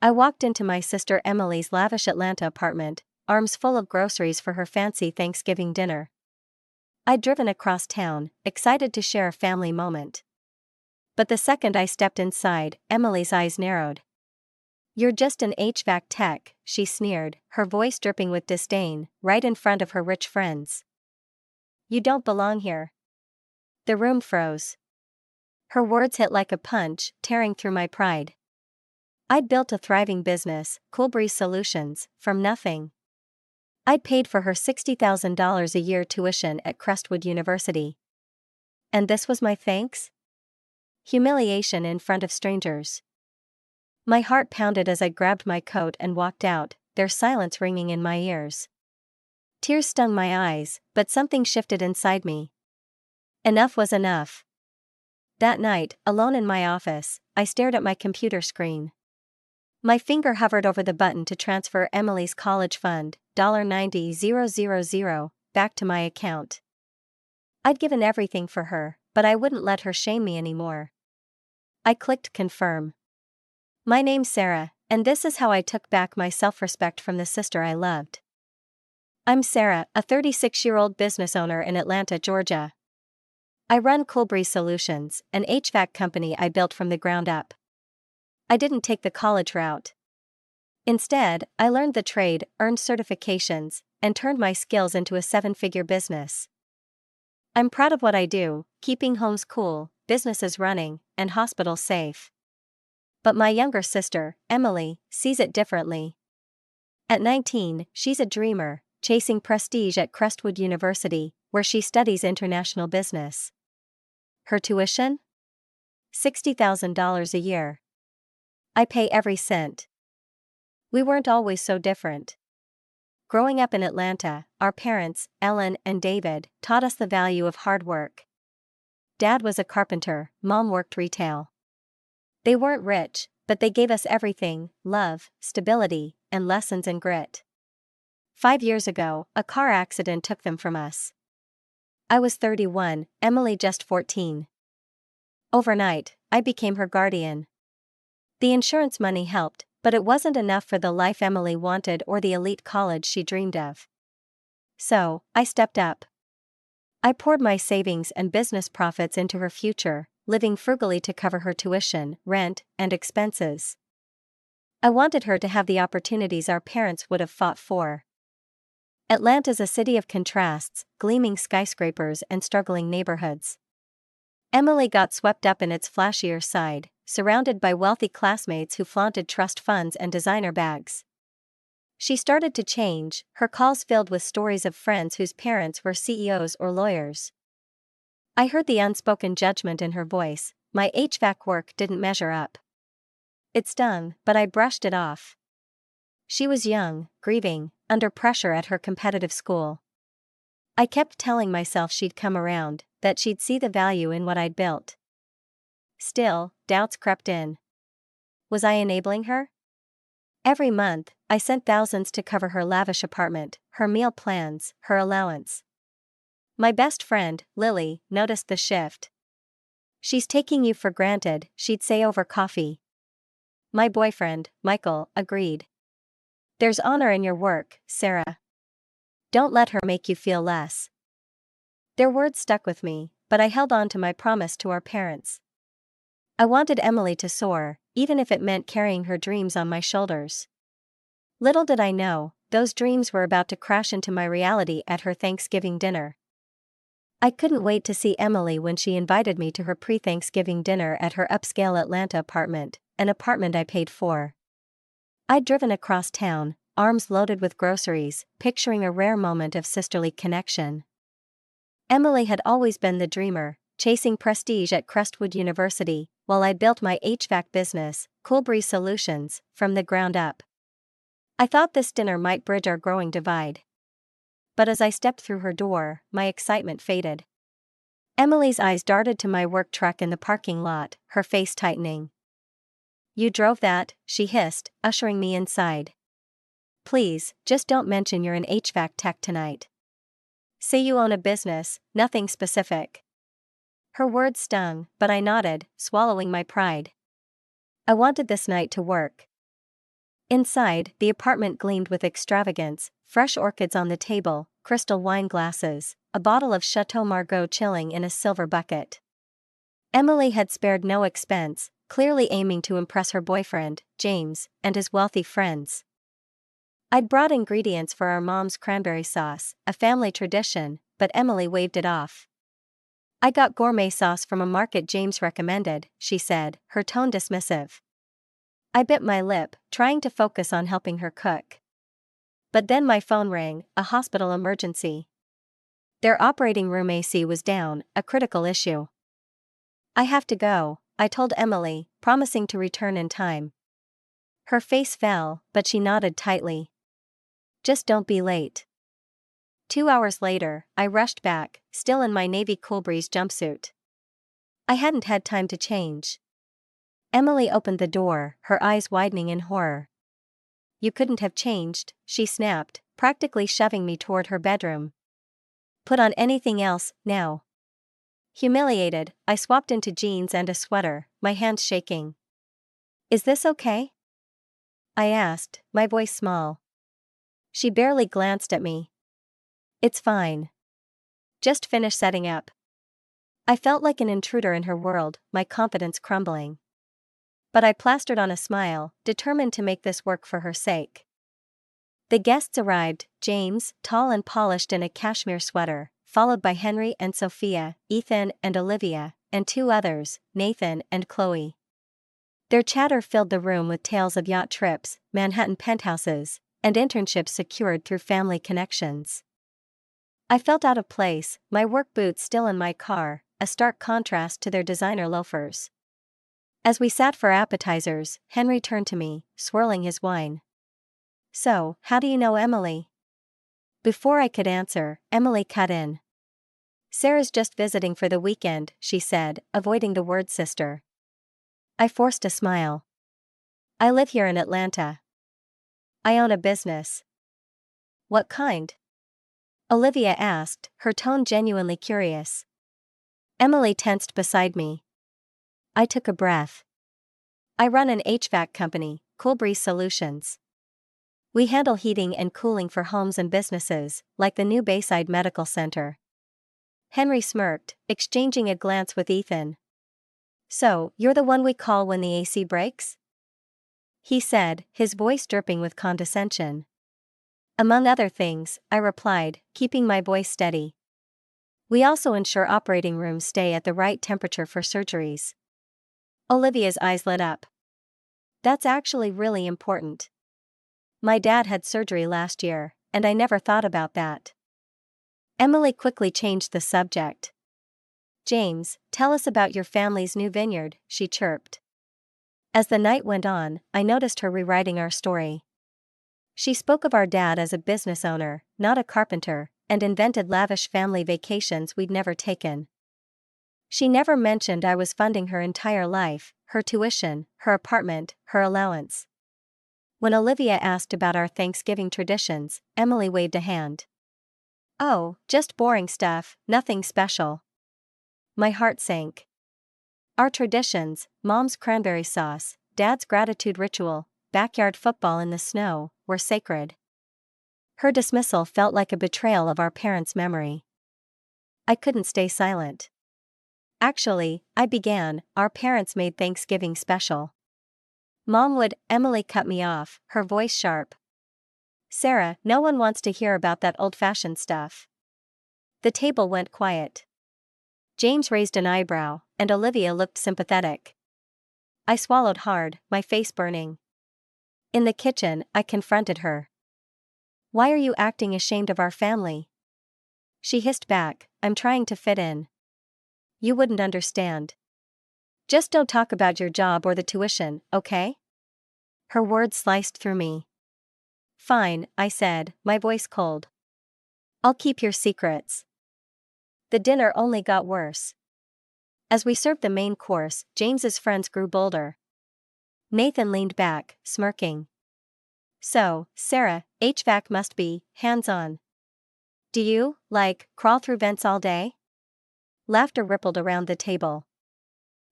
I walked into my sister Emily's lavish Atlanta apartment, arms full of groceries for her fancy Thanksgiving dinner. I'd driven across town, excited to share a family moment. But the second I stepped inside, Emily's eyes narrowed. "You're just an HVAC tech," she sneered, her voice dripping with disdain, right in front of her rich friends. "You don't belong here." The room froze. Her words hit like a punch, tearing through my pride. I'd built a thriving business, Coolbreeze Solutions, from nothing. I'd paid for her $60,000 a year tuition at Crestwood University. And this was my thanks? Humiliation in front of strangers. My heart pounded as I grabbed my coat and walked out, their silence ringing in my ears. Tears stung my eyes, but something shifted inside me. Enough was enough. That night, alone in my office, I stared at my computer screen. My finger hovered over the button to transfer Emily's college fund, $90,000, back to my account. I'd given everything for her, but I wouldn't let her shame me anymore. I clicked confirm. "My name's Sarah, and this is how I took back my self-respect from the sister I loved. I'm Sarah, a 36-year-old business owner in Atlanta, Georgia. I run Coolbreeze Solutions, an HVAC company I built from the ground up. I didn't take the college route. Instead, I learned the trade, earned certifications, and turned my skills into a 7-figure business. I'm proud of what I do, keeping homes cool, businesses running, and hospitals safe. But my younger sister, Emily, sees it differently. At 19, she's a dreamer, chasing prestige at Crestwood University, where she studies international business. Her tuition? $60,000 a year. I pay every cent. We weren't always so different. Growing up in Atlanta, our parents, Ellen and David, taught us the value of hard work. Dad was a carpenter, Mom worked retail. They weren't rich, but they gave us everything: love, stability, and lessons in grit. 5 years ago, a car accident took them from us. I was 31, Emily just 14. Overnight, I became her guardian. The insurance money helped, but it wasn't enough for the life Emily wanted or the elite college she dreamed of. So, I stepped up. I poured my savings and business profits into her future, living frugally to cover her tuition, rent, and expenses. I wanted her to have the opportunities our parents would have fought for. Atlanta's a city of contrasts, gleaming skyscrapers and struggling neighborhoods. Emily got swept up in its flashier side, surrounded by wealthy classmates who flaunted trust funds and designer bags. She started to change, her calls filled with stories of friends whose parents were CEOs or lawyers. I heard the unspoken judgment in her voice: my HVAC work didn't measure up. It stung, but I brushed it off. She was young, grieving, under pressure at her competitive school. I kept telling myself she'd come around, that she'd see the value in what I'd built. Still, doubts crept in. Was I enabling her? Every month, I sent thousands to cover her lavish apartment, her meal plans, her allowance. My best friend, Lily, noticed the shift. "She's taking you for granted," she'd say over coffee. My boyfriend, Michael, agreed. "There's honor in your work, Sarah. Don't let her make you feel less." Their words stuck with me, but I held on to my promise to our parents. I wanted Emily to soar, even if it meant carrying her dreams on my shoulders. Little did I know, those dreams were about to crash into my reality at her Thanksgiving dinner. I couldn't wait to see Emily when she invited me to her pre-Thanksgiving dinner at her upscale Atlanta apartment, an apartment I paid for. I'd driven across town, arms loaded with groceries, picturing a rare moment of sisterly connection. Emily had always been the dreamer, chasing prestige at Crestwood University, while I built my HVAC business, Coolbreeze Solutions, from the ground up. I thought this dinner might bridge our growing divide. But as I stepped through her door, my excitement faded. Emily's eyes darted to my work truck in the parking lot, her face tightening. "You drove that," she hissed, ushering me inside. "Please, just don't mention you're an HVAC tech tonight. Say you own a business, nothing specific." Her words stung, but I nodded, swallowing my pride. I wanted this night to work. Inside, the apartment gleamed with extravagance: fresh orchids on the table, crystal wine glasses, a bottle of Chateau Margaux chilling in a silver bucket. Emily had spared no expense, clearly aiming to impress her boyfriend, James, and his wealthy friends. I'd brought ingredients for our mom's cranberry sauce, a family tradition, but Emily waved it off. "I got gourmet sauce from a market James recommended," she said, her tone dismissive. I bit my lip, trying to focus on helping her cook. But then my phone rang, a hospital emergency. Their operating room AC was down, a critical issue. "I have to go," I told Emily, promising to return in time. Her face fell, but she nodded tightly. "Just don't be late." 2 hours later, I rushed back, still in my navy coolbreeze jumpsuit. I hadn't had time to change. Emily opened the door, her eyes widening in horror. "You couldn't have changed," she snapped, practically shoving me toward her bedroom. "Put on anything else, now." Humiliated, I swapped into jeans and a sweater, my hands shaking. "Is this okay?" I asked, my voice small. She barely glanced at me. "It's fine. Just finish setting up." I felt like an intruder in her world, my confidence crumbling. But I plastered on a smile, determined to make this work for her sake. The guests arrived: James, tall and polished in a cashmere sweater, followed by Henry and Sophia, Ethan and Olivia, and two others, Nathan and Chloe. Their chatter filled the room with tales of yacht trips, Manhattan penthouses, and internships secured through family connections. I felt out of place, my work boots still in my car, a stark contrast to their designer loafers. As we sat for appetizers, Henry turned to me, swirling his wine. "So, how do you know Emily?" Before I could answer, Emily cut in. "Sarah's just visiting for the weekend," she said, avoiding the word sister. I forced a smile. "I live here in Atlanta. I own a business." "What kind?" Olivia asked, her tone genuinely curious. Emily tensed beside me. I took a breath. "I run an HVAC company, Coolbreeze Solutions. We handle heating and cooling for homes and businesses, like the new Bayside Medical Center." Henry smirked, exchanging a glance with Ethan. "So, you're the one we call when the AC breaks?" he said, his voice dripping with condescension. "Among other things," I replied, keeping my voice steady. "We also ensure operating rooms stay at the right temperature for surgeries." Olivia's eyes lit up. "That's actually really important. My dad had surgery last year, and I never thought about that." Emily quickly changed the subject. "James, tell us about your family's new vineyard," she chirped. As the night went on, I noticed her rewriting our story. She spoke of our dad as a business owner, not a carpenter, and invented lavish family vacations we'd never taken. She never mentioned I was funding her entire life, her tuition, her apartment, her allowance. When Olivia asked about our Thanksgiving traditions, Emily waved a hand. "Oh, just boring stuff, nothing special." My heart sank. Our traditions, Mom's cranberry sauce, Dad's gratitude ritual, backyard football in the snow, were sacred. Her dismissal felt like a betrayal of our parents' memory. I couldn't stay silent. "Actually," I began, "our parents made Thanksgiving special." "Mom would," Emily cut me off, her voice sharp. "Sarah, no one wants to hear about that old-fashioned stuff." The table went quiet. James raised an eyebrow, and Olivia looked sympathetic. I swallowed hard, my face burning. In the kitchen, I confronted her. "Why are you acting ashamed of our family?" She hissed back, "I'm trying to fit in." "You wouldn't understand. Just don't talk about your job or the tuition, okay?" Her words sliced through me. "Fine," I said, my voice cold. "I'll keep your secrets." The dinner only got worse. As we served the main course, James's friends grew bolder. Nathan leaned back, smirking. "So, Sarah, HVAC must be hands-on. Do you, like, crawl through vents all day?" Laughter rippled around the table.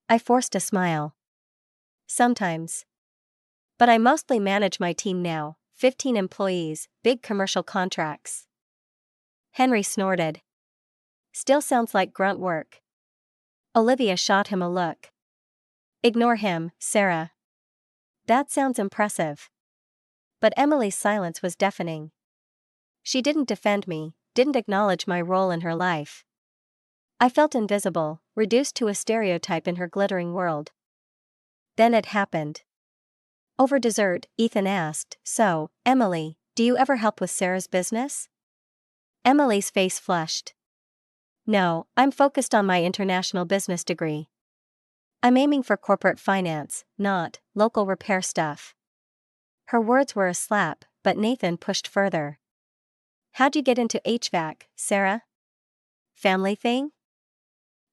I forced a smile. "Sometimes." But I mostly manage my team now, 15 employees, big commercial contracts. Henry snorted. Still sounds like grunt work. Olivia shot him a look. Ignore him, Sarah. That sounds impressive. But Emily's silence was deafening. She didn't defend me, didn't acknowledge my role in her life. I felt invisible, reduced to a stereotype in her glittering world. Then it happened. Over dessert, Ethan asked, "So, Emily, do you ever help with Sarah's business?" Emily's face flushed. "No, I'm focused on my international business degree. I'm aiming for corporate finance, not local repair stuff." Her words were a slap, but Nathan pushed further. "How'd you get into HVAC, Sarah? Family thing?"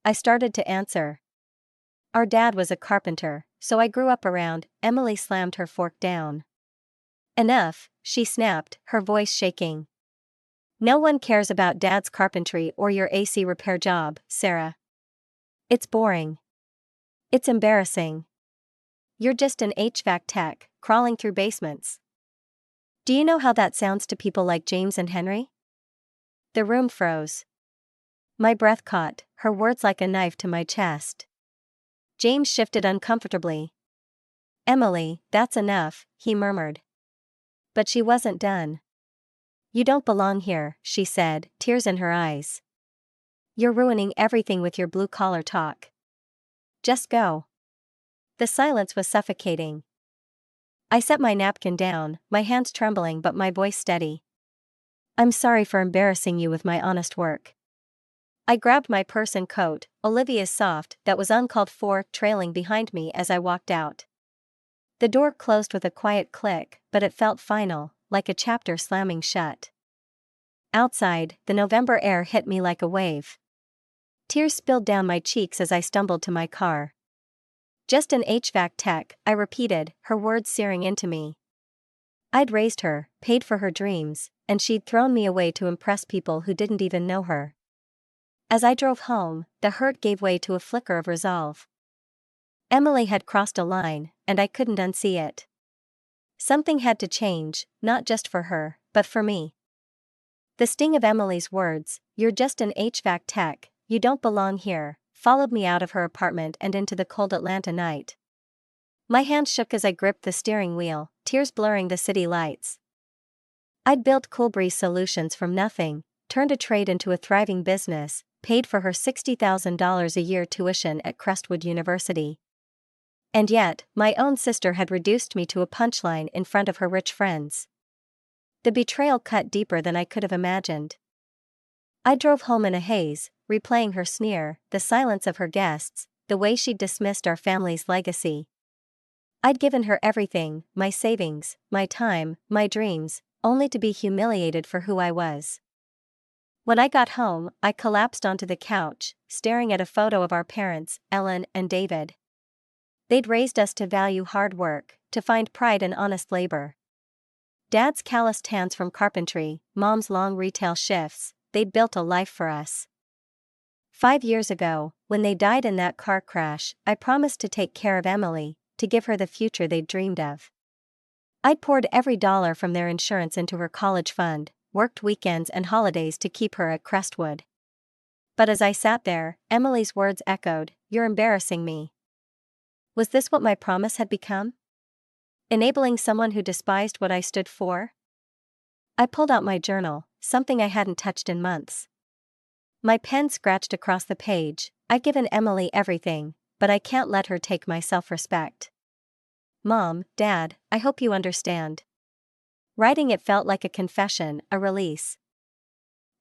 I started to answer. "Our dad was a carpenter, so I grew up around." Emily slammed her fork down. "Enough," she snapped, her voice shaking. "No one cares about Dad's carpentry or your AC repair job, Sarah. It's boring. It's embarrassing. You're just an HVAC tech, crawling through basements. Do you know how that sounds to people like James and Henry?" The room froze. My breath caught, her words like a knife to my chest. James shifted uncomfortably. "Emily, that's enough," he murmured. But she wasn't done. "You don't belong here," she said, tears in her eyes. "You're ruining everything with your blue-collar talk. Just go." The silence was suffocating. I set my napkin down, my hands trembling but my voice steady. "I'm sorry for embarrassing you with my honest work." I grabbed my purse and coat, Olivia's soft, that was uncalled for, trailing behind me as I walked out. The door closed with a quiet click, but it felt final, like a chapter slamming shut. Outside, the November air hit me like a wave. Tears spilled down my cheeks as I stumbled to my car. "Just an HVAC tech," I repeated, her words searing into me. I'd raised her, paid for her dreams, and she'd thrown me away to impress people who didn't even know her. As I drove home, the hurt gave way to a flicker of resolve. Emily had crossed a line, and I couldn't unsee it. Something had to change, not just for her, but for me. The sting of Emily's words, "You're just an HVAC tech, you don't belong here," followed me out of her apartment and into the cold Atlanta night. My hand shook as I gripped the steering wheel, tears blurring the city lights. I'd built Cool Breeze Solutions from nothing, turned a trade into a thriving business, paid for her $60,000 a year tuition at Crestwood University. And yet, my own sister had reduced me to a punchline in front of her rich friends. The betrayal cut deeper than I could have imagined. I drove home in a haze, replaying her sneer, the silence of her guests, the way she'd dismissed our family's legacy. I'd given her everything, my savings, my time, my dreams, only to be humiliated for who I was. When I got home, I collapsed onto the couch, staring at a photo of our parents, Ellen and David. They'd raised us to value hard work, to find pride in honest labor. Dad's calloused hands from carpentry, Mom's long retail shifts, they'd built a life for us. 5 years ago, when they died in that car crash, I promised to take care of Emily, to give her the future they'd dreamed of. I'd poured every dollar from their insurance into her college fund, worked weekends and holidays to keep her at Crestwood. But as I sat there, Emily's words echoed, "You're embarrassing me." Was this what my promise had become? Enabling someone who despised what I stood for? I pulled out my journal, something I hadn't touched in months. My pen scratched across the page. "I've given Emily everything, but I can't let her take my self-respect. Mom, Dad, I hope you understand." Writing it felt like a confession, a release.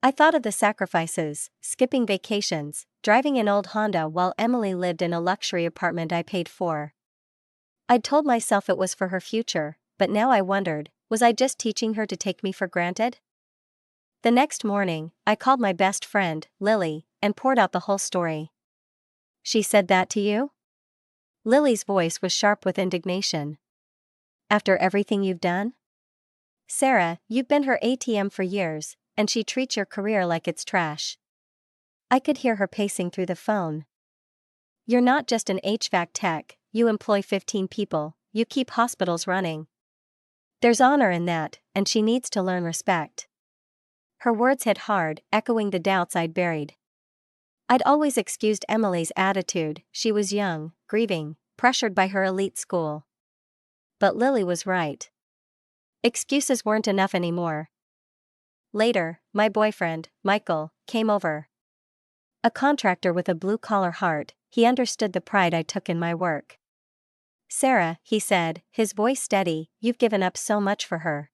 I thought of the sacrifices, skipping vacations, driving an old Honda while Emily lived in a luxury apartment I paid for. I'd told myself it was for her future, but now I wondered, was I just teaching her to take me for granted? The next morning, I called my best friend, Lily, and poured out the whole story. "She said that to you?" Lily's voice was sharp with indignation. "After everything you've done? Sarah, you've been her ATM for years, and she treats your career like it's trash." I could hear her pacing through the phone. "You're not just an HVAC tech, you employ 15 people, you keep hospitals running. There's honor in that, and she needs to learn respect." Her words hit hard, echoing the doubts I'd buried. I'd always excused Emily's attitude. She was young, grieving, pressured by her elite school. But Lily was right. Excuses weren't enough anymore. Later, my boyfriend, Michael, came over. A contractor with a blue-collar heart, he understood the pride I took in my work. "Sarah," he said, his voice steady, "you've given up so much for her.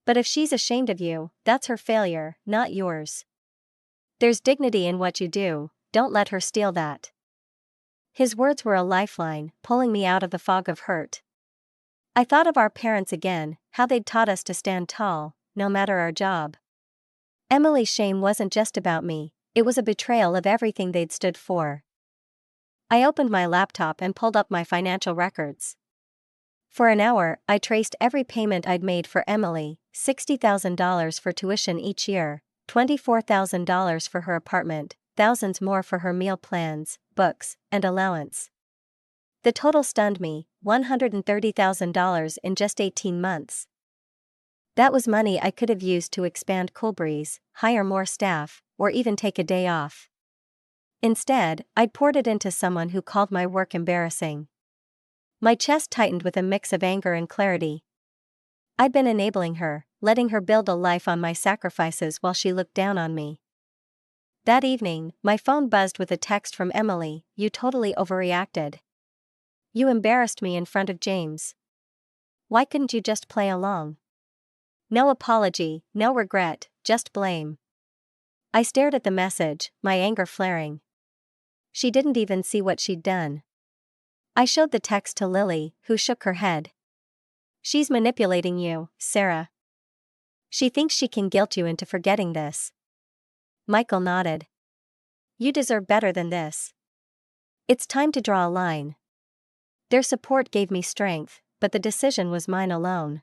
But if she's ashamed of you, that's her failure, not yours. There's dignity in what you do, don't let her steal that." His words were a lifeline, pulling me out of the fog of hurt. I thought of our parents again, how they'd taught us to stand tall, no matter our job. Emily's shame wasn't just about me, it was a betrayal of everything they'd stood for. I opened my laptop and pulled up my financial records. For an hour, I traced every payment I'd made for Emily: $60,000 for tuition each year, $24,000 for her apartment, thousands more for her meal plans, books, and allowance. The total stunned me, $130,000 in just 18 months. That was money I could have used to expand Coolbreeze, hire more staff, or even take a day off. Instead, I'd poured it into someone who called my work embarrassing. My chest tightened with a mix of anger and clarity. I'd been enabling her, letting her build a life on my sacrifices while she looked down on me. That evening, my phone buzzed with a text from Emily: "You totally overreacted. You embarrassed me in front of James. Why couldn't you just play along? No apology, no regret, just blame." I stared at the message, my anger flaring. She didn't even see what she'd done. I showed the text to Lily, who shook her head. "She's manipulating you, Sarah. She thinks she can guilt you into forgetting this." Michael nodded. "You deserve better than this. It's time to draw a line." Their support gave me strength, but the decision was mine alone.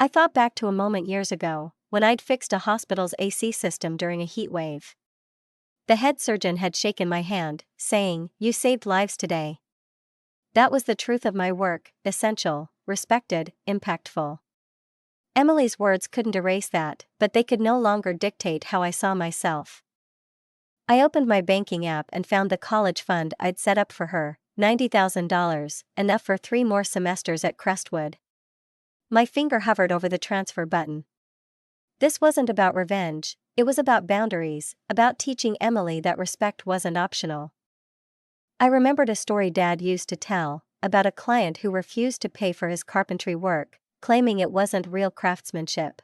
I thought back to a moment years ago, when I'd fixed a hospital's AC system during a heat wave. The head surgeon had shaken my hand, saying, "You saved lives today." That was the truth of my work: essential, respected, impactful. Emily's words couldn't erase that, but they could no longer dictate how I saw myself. I opened my banking app and found the college fund I'd set up for her, $90,000, enough for 3 more semesters at Crestwood. My finger hovered over the transfer button. This wasn't about revenge, it was about boundaries, about teaching Emily that respect wasn't optional. I remembered a story Dad used to tell, about a client who refused to pay for his carpentry work, claiming it wasn't real craftsmanship.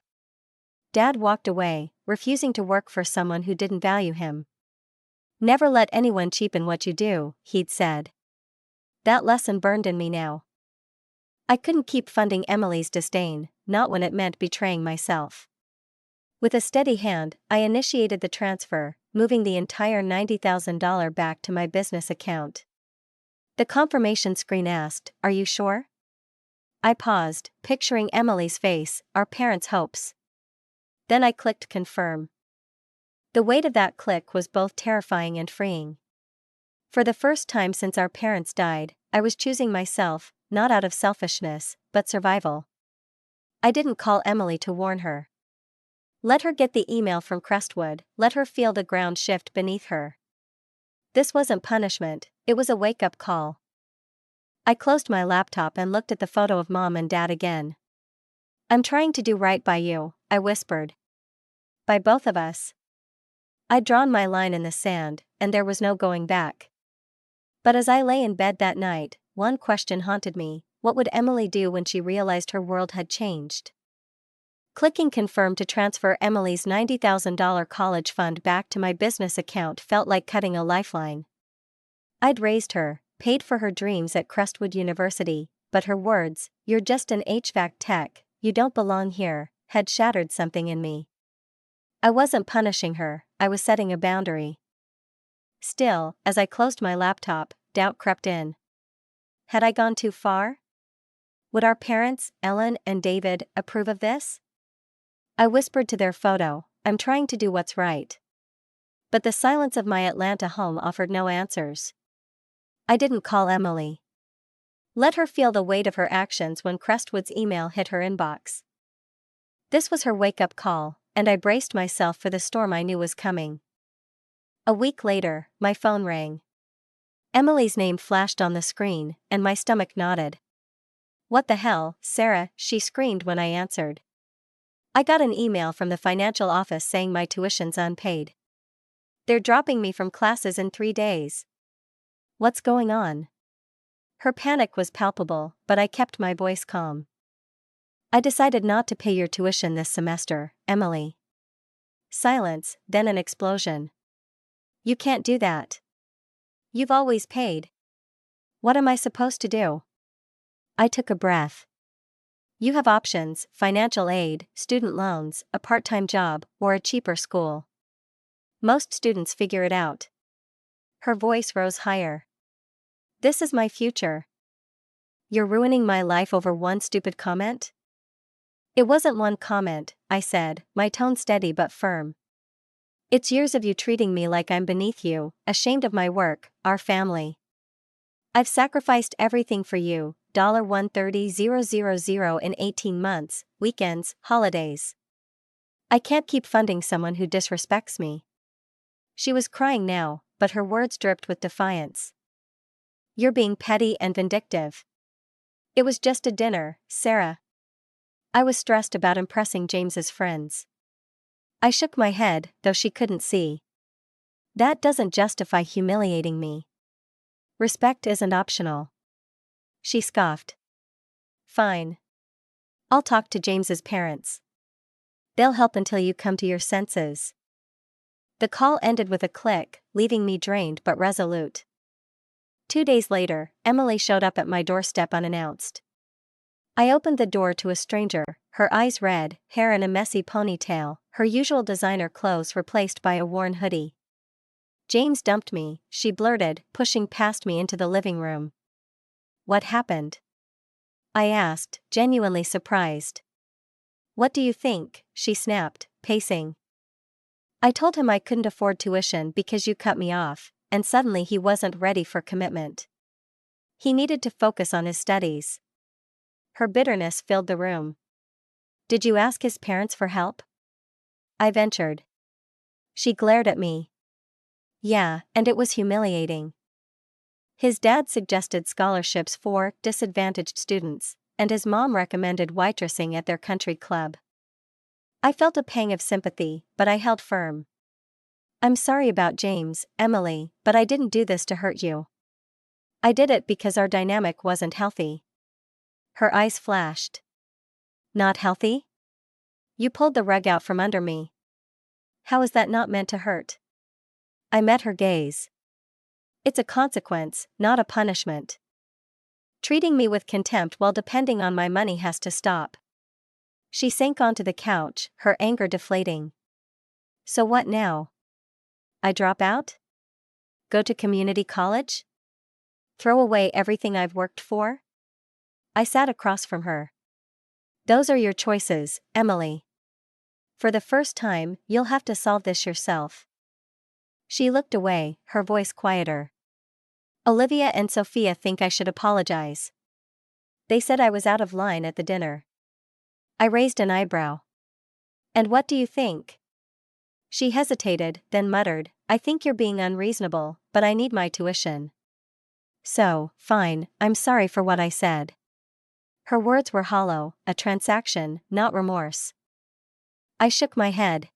Dad walked away, refusing to work for someone who didn't value him. "Never let anyone cheapen what you do," he'd said. That lesson burned in me now. I couldn't keep funding Emily's disdain, not when it meant betraying myself. With a steady hand, I initiated the transfer, moving the entire $90,000 back to my business account. The confirmation screen asked, "Are you sure?" I paused, picturing Emily's face, our parents' hopes. Then I clicked confirm. The weight of that click was both terrifying and freeing. For the first time since our parents died, I was choosing myself, not out of selfishness, but survival. I didn't call Emily to warn her. Let her get the email from Crestwood, let her feel the ground shift beneath her. This wasn't punishment, it was a wake-up call. I closed my laptop and looked at the photo of Mom and Dad again. "I'm trying to do right by you," I whispered. "By both of us." I'd drawn my line in the sand, and there was no going back. But as I lay in bed that night, one question haunted me: what would Emily do when she realized her world had changed? Clicking confirm to transfer Emily's $90,000 college fund back to my business account felt like cutting a lifeline. I'd raised her, paid for her dreams at Crestwood University, but her words, "You're just an HVAC tech, you don't belong here," had shattered something in me. I wasn't punishing her, I was setting a boundary. Still, as I closed my laptop, doubt crept in. Had I gone too far? Would our parents, Ellen and David, approve of this? I whispered to their photo, "I'm trying to do what's right." But the silence of my Atlanta home offered no answers. I didn't call Emily. Let her feel the weight of her actions when Crestwood's email hit her inbox. This was her wake-up call, and I braced myself for the storm I knew was coming. A week later, my phone rang. Emily's name flashed on the screen, and my stomach knotted. "What the hell, Sarah?" she screamed when I answered. "I got an email from the financial office saying my tuition's unpaid. They're dropping me from classes in 3 days. What's going on?" Her panic was palpable, but I kept my voice calm. "I decided not to pay your tuition this semester, Emily." Silence, then an explosion. "You can't do that. You've always paid. What am I supposed to do?" I took a breath. "You have options: financial aid, student loans, a part-time job, or a cheaper school. Most students figure it out." Her voice rose higher. "This is my future. You're ruining my life over one stupid comment?" "It wasn't one comment," I said, my tone steady but firm. "It's years of you treating me like I'm beneath you, ashamed of my work, our family. I've sacrificed everything for you, $130,000 in 18 months, weekends, holidays. I can't keep funding someone who disrespects me." She was crying now, but her words dripped with defiance. "You're being petty and vindictive. It was just a dinner, Sarah." I was stressed about impressing James's friends. I shook my head, though she couldn't see. "That doesn't justify humiliating me. Respect isn't optional." She scoffed. "Fine. I'll talk to James's parents. They'll help until you come to your senses." The call ended with a click, leaving me drained but resolute. 2 days later, Emily showed up at my doorstep unannounced. I opened the door to a stranger, her eyes red, hair in a messy ponytail, her usual designer clothes replaced by a worn hoodie. "James dumped me," she blurted, pushing past me into the living room. "What happened?" I asked, genuinely surprised. "What do you think?" she snapped, pacing. "I told him I couldn't afford tuition because you cut me off, and suddenly he wasn't ready for commitment. He needed to focus on his studies." Her bitterness filled the room. "Did you ask his parents for help?" I ventured. She glared at me. "Yeah, and it was humiliating. His dad suggested scholarships for disadvantaged students, and his mom recommended waitressing at their country club." I felt a pang of sympathy, but I held firm. "I'm sorry about James, Emily, but I didn't do this to hurt you. I did it because our dynamic wasn't healthy." Her eyes flashed. "Not healthy? You pulled the rug out from under me. How is that not meant to hurt?" I met her gaze. "It's a consequence, not a punishment. Treating me with contempt while depending on my money has to stop." She sank onto the couch, her anger deflating. "So what now? I drop out? Go to community college? Throw away everything I've worked for?" I sat across from her. "Those are your choices, Emily. For the first time, you'll have to solve this yourself." She looked away, her voice quieter. "Olivia and Sophia think I should apologize. They said I was out of line at the dinner." I raised an eyebrow. "And what do you think?" She hesitated, then muttered, "I think you're being unreasonable, but I need my tuition. So, fine, I'm sorry for what I said." Her words were hollow, a transaction, not remorse. I shook my head.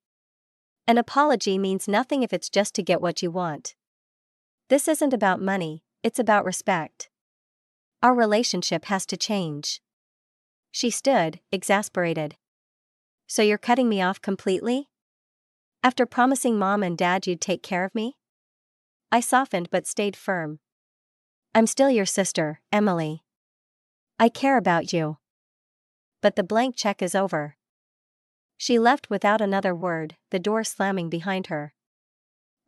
"An apology means nothing if it's just to get what you want. This isn't about money, it's about respect. Our relationship has to change." She stood, exasperated. "So you're cutting me off completely? After promising Mom and Dad you'd take care of me?" I softened but stayed firm. "I'm still your sister, Emily. I care about you. But the blank check is over." She left without another word, the door slamming behind her.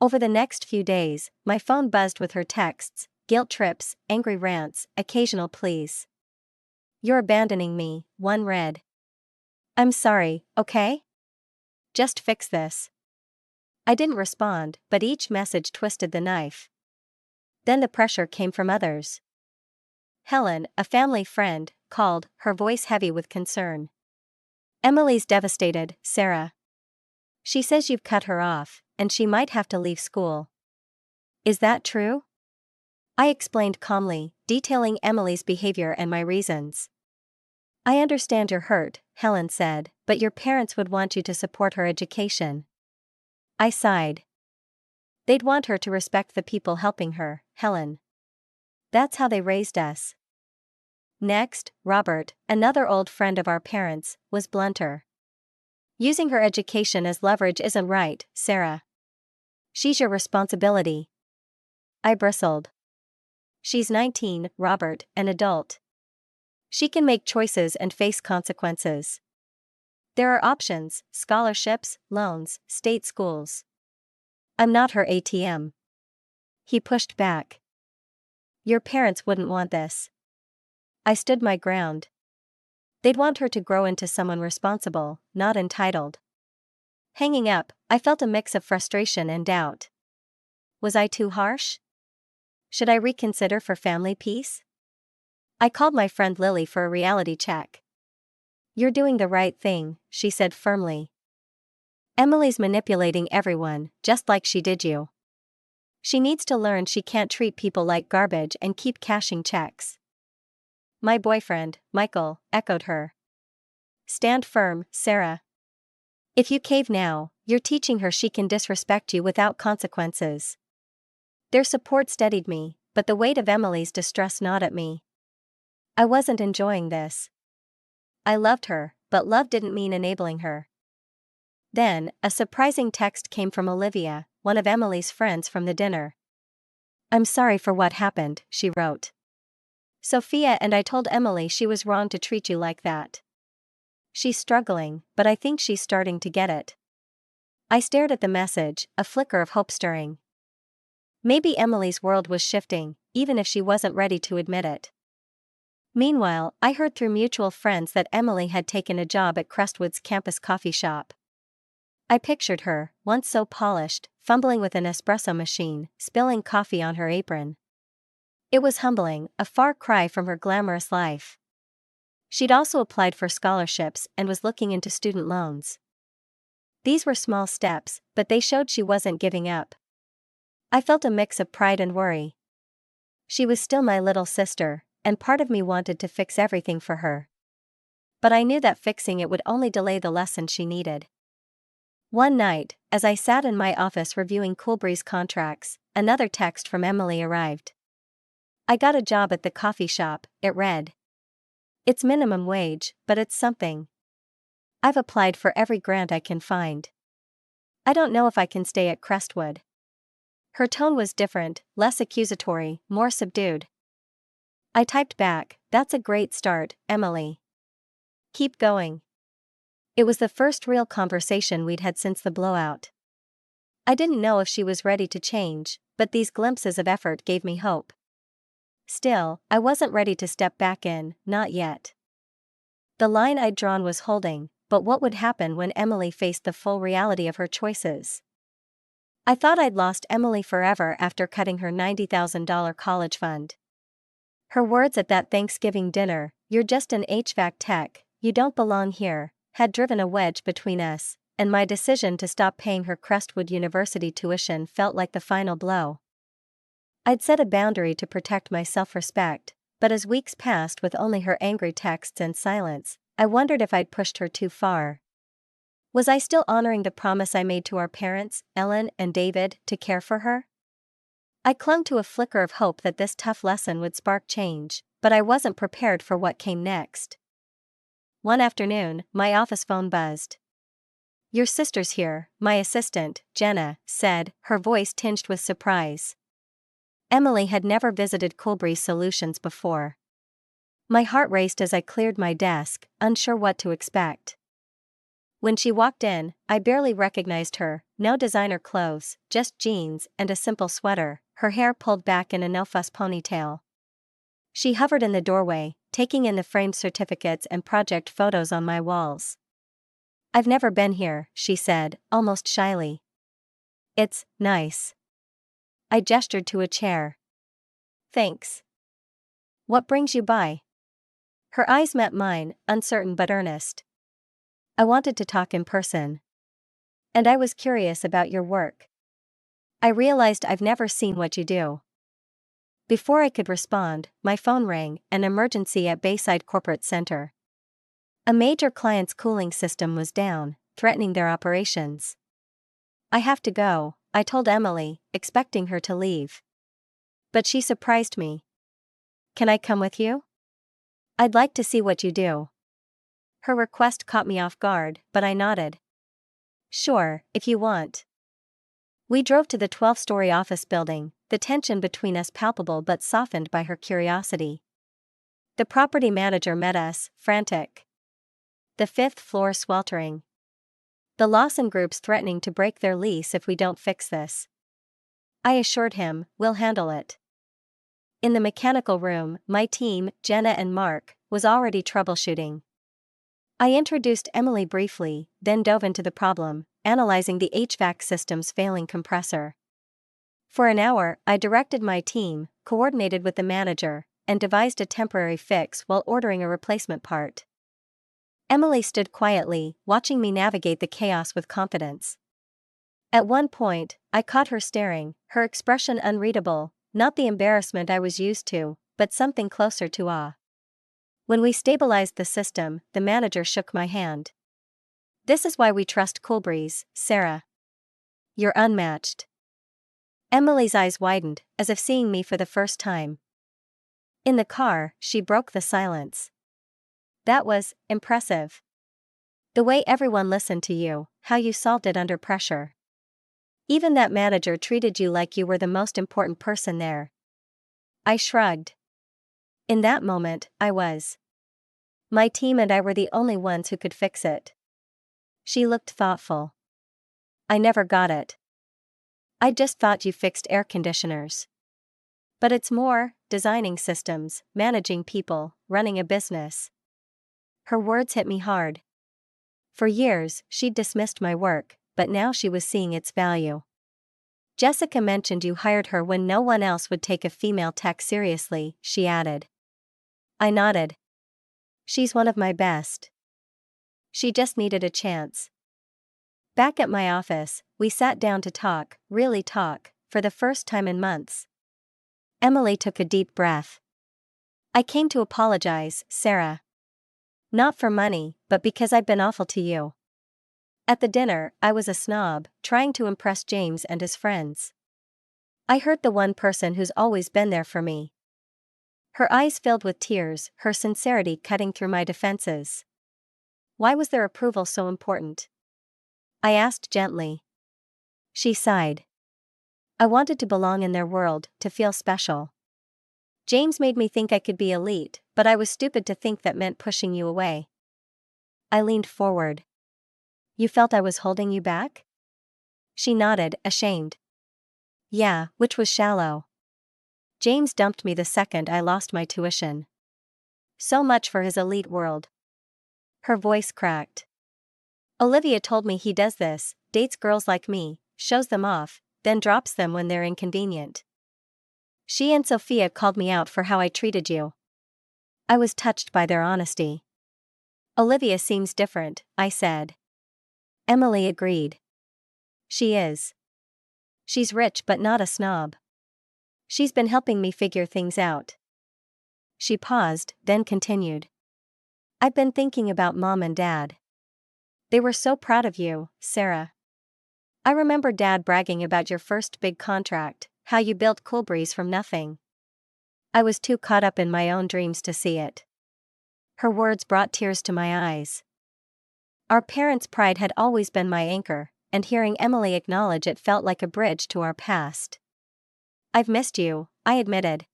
Over the next few days, my phone buzzed with her texts, guilt trips, angry rants, occasional pleas. "You're abandoning me," one read. "I'm sorry, okay? Just fix this." I didn't respond, but each message twisted the knife. Then the pressure came from others. Helen, a family friend, called, her voice heavy with concern. Emily's devastated, Sarah. She says you've cut her off, and she might have to leave school. Is that true? I explained calmly, detailing Emily's behavior and my reasons. I understand you're hurt, Helen said, but your parents would want you to support her education. I sighed. They'd want her to respect the people helping her, Helen. That's how they raised us. Next, Robert, another old friend of our parents, was blunter. Using her education as leverage isn't right, Sarah. She's your responsibility. I bristled. She's 19, Robert, an adult. She can make choices and face consequences. There are options: scholarships, loans, state schools. I'm not her ATM. He pushed back. Your parents wouldn't want this. I stood my ground. They'd want her to grow into someone responsible, not entitled. Hanging up, I felt a mix of frustration and doubt. Was I too harsh? Should I reconsider for family peace? I called my friend Lily for a reality check. You're doing the right thing, she said firmly. Emily's manipulating everyone, just like she did you. She needs to learn she can't treat people like garbage and keep cashing checks. My boyfriend, Michael, echoed her. Stand firm, Sarah. If you cave now, you're teaching her she can disrespect you without consequences. Their support steadied me, but the weight of Emily's distress gnawed at me. I wasn't enjoying this. I loved her, but love didn't mean enabling her. Then, a surprising text came from Olivia, one of Emily's friends from the dinner. I'm sorry for what happened, she wrote. Sophia and I told Emily she was wrong to treat you like that. She's struggling, but I think she's starting to get it. I stared at the message, a flicker of hope stirring. Maybe Emily's world was shifting, even if she wasn't ready to admit it. Meanwhile, I heard through mutual friends that Emily had taken a job at Crestwood's campus coffee shop. I pictured her, once so polished, fumbling with an espresso machine, spilling coffee on her apron. It was humbling, a far cry from her glamorous life. She'd also applied for scholarships and was looking into student loans. These were small steps, but they showed she wasn't giving up. I felt a mix of pride and worry. She was still my little sister, and part of me wanted to fix everything for her. But I knew that fixing it would only delay the lesson she needed. One night, as I sat in my office reviewing Coolbreeze contracts, another text from Emily arrived. I got a job at the coffee shop, it read. It's minimum wage, but it's something. I've applied for every grant I can find. I don't know if I can stay at Crestwood. Her tone was different, less accusatory, more subdued. I typed back, that's a great start, Emily. Keep going. It was the first real conversation we'd had since the blowout. I didn't know if she was ready to change, but these glimpses of effort gave me hope. Still, I wasn't ready to step back in, not yet. The line I'd drawn was holding, but what would happen when Emily faced the full reality of her choices? I thought I'd lost Emily forever after cutting her $90,000 college fund. Her words at that Thanksgiving dinner, "You're just an HVAC tech, you don't belong here," had driven a wedge between us, and my decision to stop paying her Crestwood University tuition felt like the final blow. I'd set a boundary to protect my self-respect, but as weeks passed with only her angry texts and silence, I wondered if I'd pushed her too far. Was I still honoring the promise I made to our parents, Ellen and David, to care for her? I clung to a flicker of hope that this tough lesson would spark change, but I wasn't prepared for what came next. One afternoon, my office phone buzzed. "Your sister's here," my assistant, Jenna, said, her voice tinged with surprise. Emily had never visited Coolbreeze Solutions before. My heart raced as I cleared my desk, unsure what to expect. When she walked in, I barely recognized her, no designer clothes, just jeans and a simple sweater, her hair pulled back in a no-fuss ponytail. She hovered in the doorway, taking in the framed certificates and project photos on my walls. "I've never been here," she said, almost shyly. "It's nice." I gestured to a chair. "Thanks." What brings you by? Her eyes met mine, uncertain but earnest. I wanted to talk in person. And I was curious about your work. I realized I've never seen what you do. Before I could respond, my phone rang, an emergency at Bayside Corporate Center. A major client's cooling system was down, threatening their operations. I have to go, I told Emily, expecting her to leave. But she surprised me. Can I come with you? I'd like to see what you do. Her request caught me off guard, but I nodded. Sure, if you want. We drove to the 12-story office building, the tension between us palpable but softened by her curiosity. The property manager met us, frantic. The 5th floor sweltering. The Lawson Group's threatening to break their lease if we don't fix this. I assured him, we'll handle it. In the mechanical room, my team, Jenna and Mark, was already troubleshooting. I introduced Emily briefly, then dove into the problem, analyzing the HVAC system's failing compressor. For an hour, I directed my team, coordinated with the manager, and devised a temporary fix while ordering a replacement part. Emily stood quietly, watching me navigate the chaos with confidence. At one point, I caught her staring, her expression unreadable, not the embarrassment I was used to, but something closer to awe. When we stabilized the system, the manager shook my hand. This is why we trust Coolbreeze, Sarah. You're unmatched. Emily's eyes widened, as if seeing me for the first time. In the car, she broke the silence. That was impressive. The way everyone listened to you, how you solved it under pressure. Even that manager treated you like you were the most important person there. I shrugged. In that moment, I was. My team and I were the only ones who could fix it. She looked thoughtful. I never got it. I just thought you fixed air conditioners. But it's more, designing systems, managing people, running a business. Her words hit me hard. For years, she'd dismissed my work, but now she was seeing its value. Jessica mentioned you hired her when no one else would take a female tech seriously, she added. I nodded. She's one of my best. She just needed a chance. Back at my office, we sat down to talk, really talk, for the first time in months. Emily took a deep breath. I came to apologize, Sarah. Not for money, but because I'd been awful to you. At the dinner, I was a snob, trying to impress James and his friends. I hurt the one person who's always been there for me. Her eyes filled with tears, her sincerity cutting through my defenses. Why was their approval so important? I asked gently. She sighed. I wanted to belong in their world, to feel special. James made me think I could be elite, but I was stupid to think that meant pushing you away. I leaned forward. You felt I was holding you back? She nodded, ashamed. Yeah, which was shallow. James dumped me the second I lost my tuition. So much for his elite world. Her voice cracked. Olivia told me he does this, dates girls like me, shows them off, then drops them when they're inconvenient. She and Sophia called me out for how I treated you. I was touched by their honesty. Olivia seems different, I said. Emily agreed. She is. She's rich but not a snob. She's been helping me figure things out. She paused, then continued. I've been thinking about Mom and Dad. They were so proud of you, Sarah. I remember Dad bragging about your first big contract, how you built Coolbreeze from nothing. I was too caught up in my own dreams to see it. Her words brought tears to my eyes. Our parents' pride had always been my anchor, and hearing Emily acknowledge it felt like a bridge to our past. I've missed you, I admitted.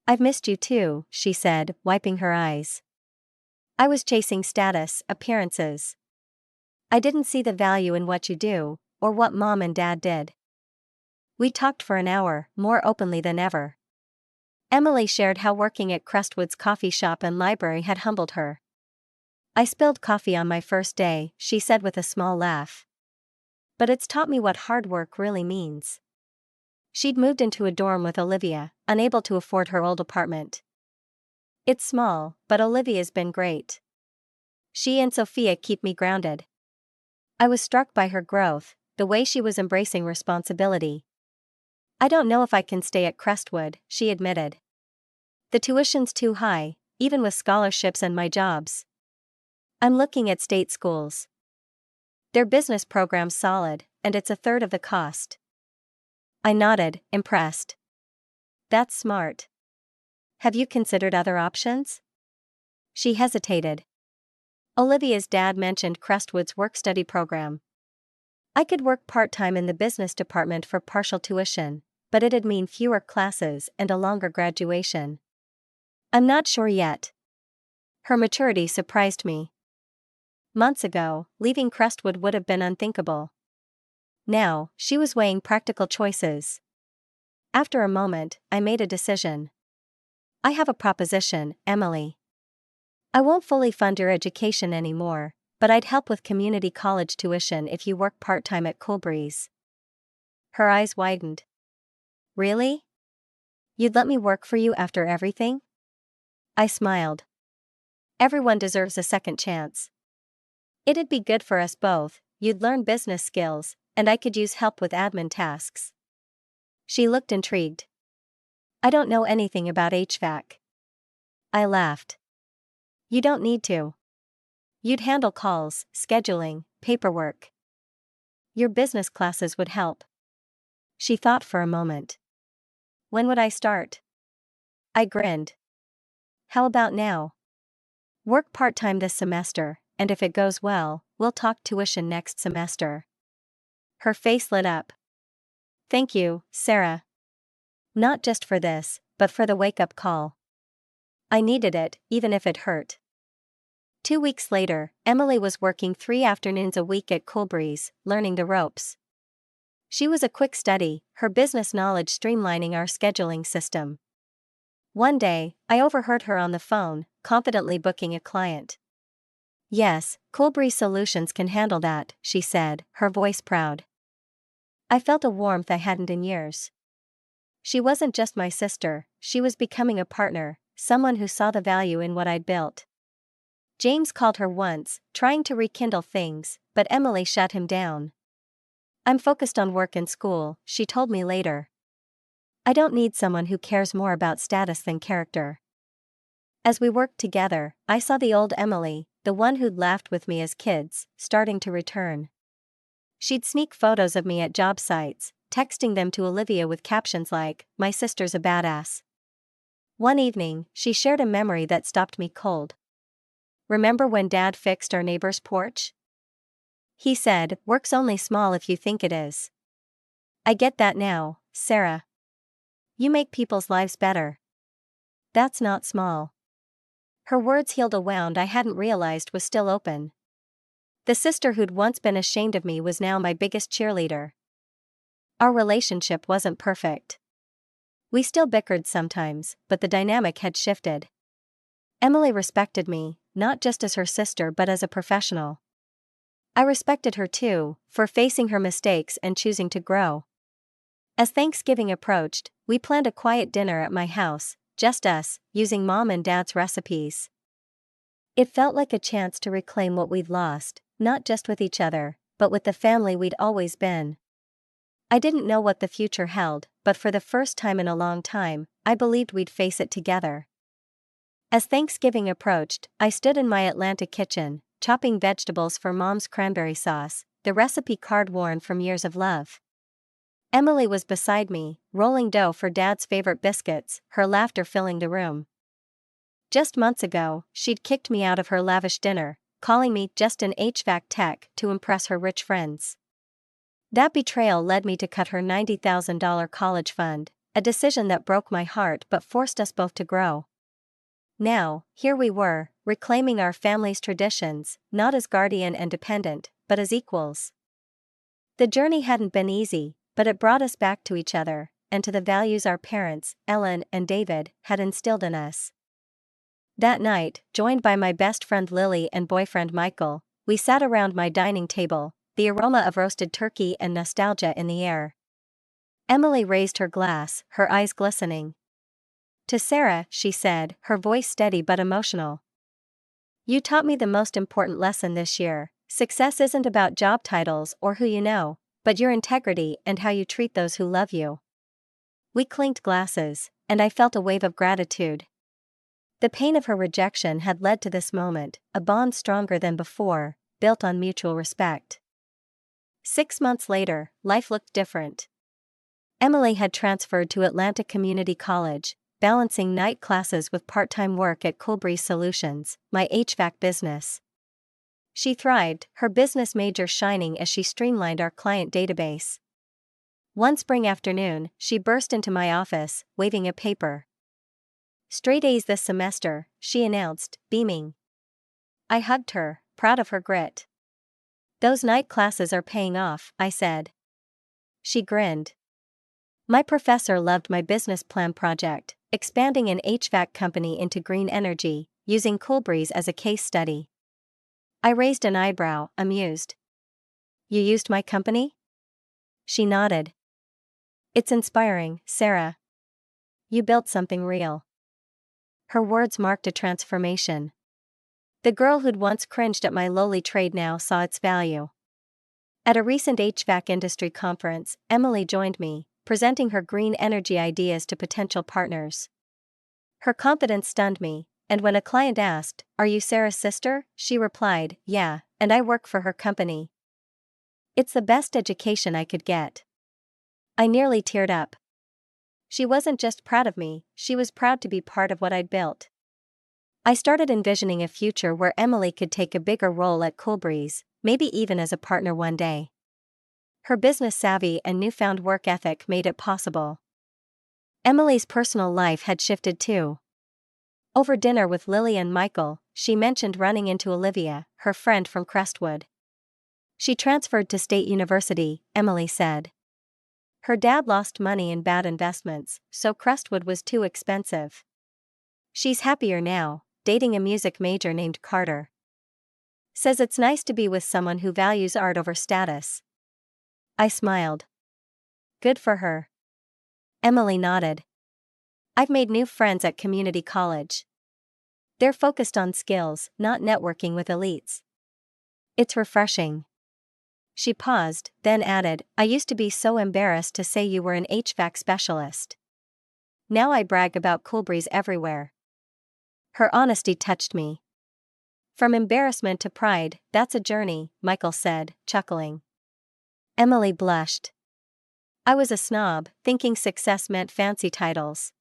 I've missed you too, she said, wiping her eyes. I was chasing status, appearances. I didn't see the value in what you do, or what Mom and Dad did. We talked for an hour, more openly than ever. Emily shared how working at Crestwood's coffee shop and library had humbled her. I spilled coffee on my first day, she said with a small laugh. But it's taught me what hard work really means. She'd moved into a dorm with Olivia, unable to afford her old apartment. It's small, but Olivia's been great. She and Sophia keep me grounded. I was struck by her growth, the way she was embracing responsibility. I don't know if I can stay at Crestwood, she admitted. The tuition's too high, even with scholarships and my jobs. I'm looking at state schools. Their business program's solid, and it's a third of the cost. I nodded, impressed. That's smart. Have you considered other options? She hesitated. Olivia's dad mentioned Crestwood's work-study program. I could work part-time in the business department for partial tuition, but it'd mean fewer classes and a longer graduation. I'm not sure yet. Her maturity surprised me. Months ago, leaving Crestwood would have been unthinkable. Now, she was weighing practical choices. After a moment, I made a decision. I have a proposition, Emily. I won't fully fund your education anymore, but I'd help with community college tuition if you work part-time at Coolbreeze. Her eyes widened. Really? You'd let me work for you after everything? I smiled. Everyone deserves a second chance. It'd be good for us both, you'd learn business skills, and I could use help with admin tasks. She looked intrigued. I don't know anything about HVAC. I laughed. You don't need to. You'd handle calls, scheduling, paperwork. Your business classes would help. She thought for a moment. When would I start? I grinned. How about now? Work part-time this semester, and if it goes well, we'll talk tuition next semester. Her face lit up. Thank you, Sarah. Not just for this, but for the wake-up call. I needed it, even if it hurt. 2 weeks later, Emily was working 3 afternoons a week at Coolbreeze, learning the ropes. She was a quick study, her business knowledge streamlining our scheduling system. One day, I overheard her on the phone, confidently booking a client. Yes, Coolbreeze Solutions can handle that, she said, her voice proud. I felt a warmth I hadn't in years. She wasn't just my sister, she was becoming a partner, someone who saw the value in what I'd built. James called her once, trying to rekindle things, but Emily shut him down. I'm focused on work and school, she told me later. I don't need someone who cares more about status than character. As we worked together, I saw the old Emily, the one who'd laughed with me as kids, starting to return. She'd sneak photos of me at job sites, texting them to Olivia with captions like, "My sister's a badass." One evening, she shared a memory that stopped me cold. Remember when Dad fixed our neighbor's porch? He said, "Work's only small if you think it is." I get that now, Sarah. You make people's lives better. That's not small. Her words healed a wound I hadn't realized was still open. The sister who'd once been ashamed of me was now my biggest cheerleader. Our relationship wasn't perfect. We still bickered sometimes, but the dynamic had shifted. Emily respected me, not just as her sister but as a professional. I respected her too, for facing her mistakes and choosing to grow. As Thanksgiving approached, we planned a quiet dinner at my house, just us, using Mom and Dad's recipes. It felt like a chance to reclaim what we'd lost, not just with each other, but with the family we'd always been. I didn't know what the future held, but for the first time in a long time, I believed we'd face it together. As Thanksgiving approached, I stood in my Atlanta kitchen, chopping vegetables for Mom's cranberry sauce, the recipe card worn from years of love. Emily was beside me, rolling dough for Dad's favorite biscuits, her laughter filling the room. Just months ago, she'd kicked me out of her lavish dinner, calling me just an HVAC tech to impress her rich friends. That betrayal led me to cut her $90,000 college fund, a decision that broke my heart but forced us both to grow. Now, here we were, reclaiming our family's traditions, not as guardian and dependent, but as equals. The journey hadn't been easy, but it brought us back to each other, and to the values our parents, Ellen and David, had instilled in us. That night, joined by my best friend Lily and boyfriend Michael, we sat around my dining table, the aroma of roasted turkey and nostalgia in the air. Emily raised her glass, her eyes glistening. To Sarah, she said, her voice steady but emotional. You taught me the most important lesson this year. Success isn't about job titles or who you know, but your integrity and how you treat those who love you. We clinked glasses, and I felt a wave of gratitude. The pain of her rejection had led to this moment, a bond stronger than before, built on mutual respect. 6 months later, life looked different. Emily had transferred to Atlanta Community College, balancing night classes with part-time work at Coolbreeze Solutions, my HVAC business. She thrived, her business major shining as she streamlined our client database. One spring afternoon, she burst into my office, waving a paper. Straight A's this semester, she announced, beaming. I hugged her, proud of her grit. Those night classes are paying off, I said. She grinned. My professor loved my business plan project, expanding an HVAC company into green energy, using Coolbreeze as a case study. I raised an eyebrow, amused. You used my company? She nodded. It's inspiring, Sarah. You built something real. Her words marked a transformation. The girl who'd once cringed at my lowly trade now saw its value. At a recent HVAC industry conference, Emily joined me, presenting her green energy ideas to potential partners. Her confidence stunned me, and when a client asked, "Are you Sarah's sister?" she replied, "Yeah, and I work for her company." It's the best education I could get. I nearly teared up. She wasn't just proud of me, she was proud to be part of what I'd built. I started envisioning a future where Emily could take a bigger role at Coolbreeze, maybe even as a partner one day. Her business savvy and newfound work ethic made it possible. Emily's personal life had shifted too. Over dinner with Lily and Michael, she mentioned running into Olivia, her friend from Crestwood. She transferred to State University, Emily said. Her dad lost money in bad investments, so Crestwood was too expensive. She's happier now, dating a music major named Carter. Says it's nice to be with someone who values art over status. I smiled. Good for her. Emily nodded. I've made new friends at community college. They're focused on skills, not networking with elites. It's refreshing. She paused, then added, I used to be so embarrassed to say you were an HVAC specialist. Now I brag about Coolbreeze everywhere. Her honesty touched me. From embarrassment to pride, that's a journey, Michael said, chuckling. Emily blushed. I was a snob, thinking success meant fancy titles.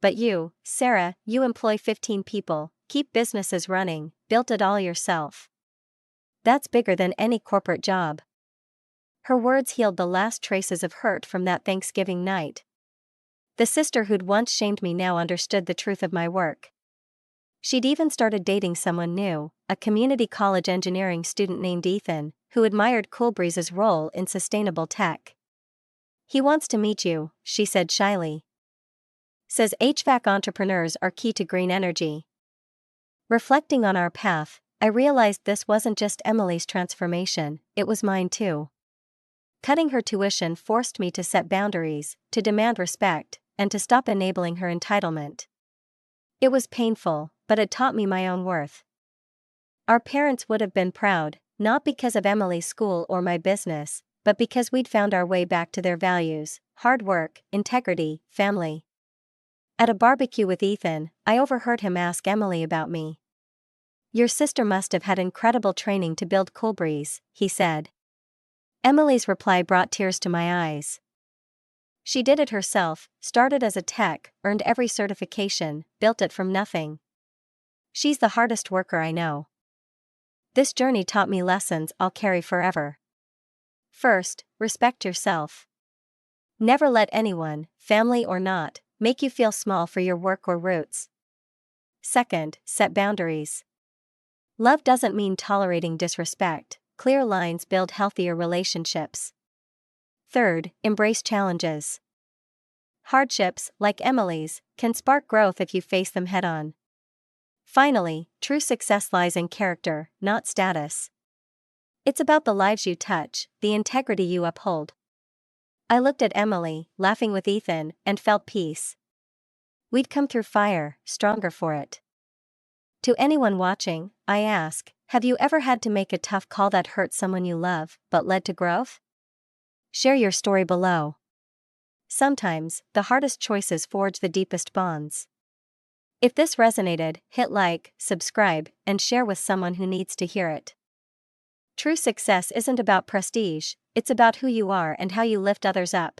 But you, Sarah, you employ 15 people, keep businesses running, built it all yourself. That's bigger than any corporate job. Her words healed the last traces of hurt from that Thanksgiving night. The sister who'd once shamed me now understood the truth of my work. She'd even started dating someone new, a community college engineering student named Ethan, who admired Coolbreeze's role in sustainable tech. He wants to meet you, she said shyly. Says HVAC entrepreneurs are key to green energy. Reflecting on our path, I realized this wasn't just Emily's transformation, it was mine too. Cutting her tuition forced me to set boundaries, to demand respect, and to stop enabling her entitlement. It was painful, but it taught me my own worth. Our parents would have been proud, not because of Emily's school or my business, but because we'd found our way back to their values: hard work, integrity, family. At a barbecue with Ethan, I overheard him ask Emily about me. Your sister must have had incredible training to build Coolbreeze, he said. Emily's reply brought tears to my eyes. She did it herself, started as a tech, earned every certification, built it from nothing. She's the hardest worker I know. This journey taught me lessons I'll carry forever. First, respect yourself. Never let anyone, family or not, make you feel small for your work or roots. Second, set boundaries. Love doesn't mean tolerating disrespect. Clear lines build healthier relationships. Third, embrace challenges. Hardships, like Emily's, can spark growth if you face them head-on. Finally, true success lies in character, not status. It's about the lives you touch, the integrity you uphold. I looked at Emily, laughing with Ethan, and felt peace. We'd come through fire, stronger for it. To anyone watching, I ask, have you ever had to make a tough call that hurt someone you love, but led to growth? Share your story below. Sometimes, the hardest choices forge the deepest bonds. If this resonated, hit like, subscribe, and share with someone who needs to hear it. True success isn't about prestige, it's about who you are and how you lift others up.